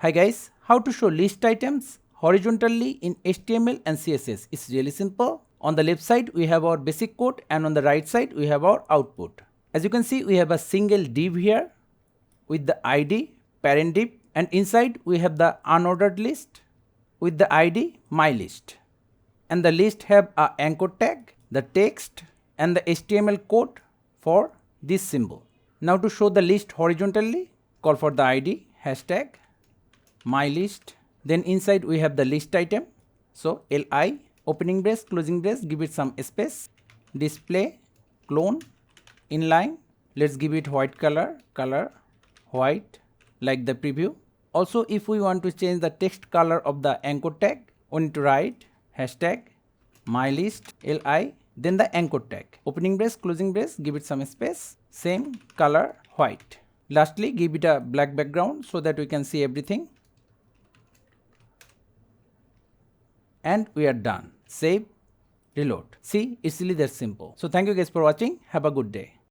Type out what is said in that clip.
Hi guys, how to show list items horizontally in HTML and CSS. It's really simple. On the left side we have our basic code and on the right side we have our output. As you can see, we have a single div here with the ID parent div, and inside we have the unordered list with the ID mylist, and the list have a anchor tag, the text and the HTML code for this symbol. Now to show the list horizontally, call for the ID hashtag mylist, then inside we have the list item, so li opening brace closing brace, give it some space, display clone inline, let's give it white color white like the preview. Also, if we want to change the text color of the anchor tag, we need to write hashtag mylist li, then the anchor tag opening brace closing brace, give it some space, same color white. Lastly, give it a black background so that we can see everything. And we are done. Save, reload. See, it's really that simple. So thank you guys for watching. Have a good day.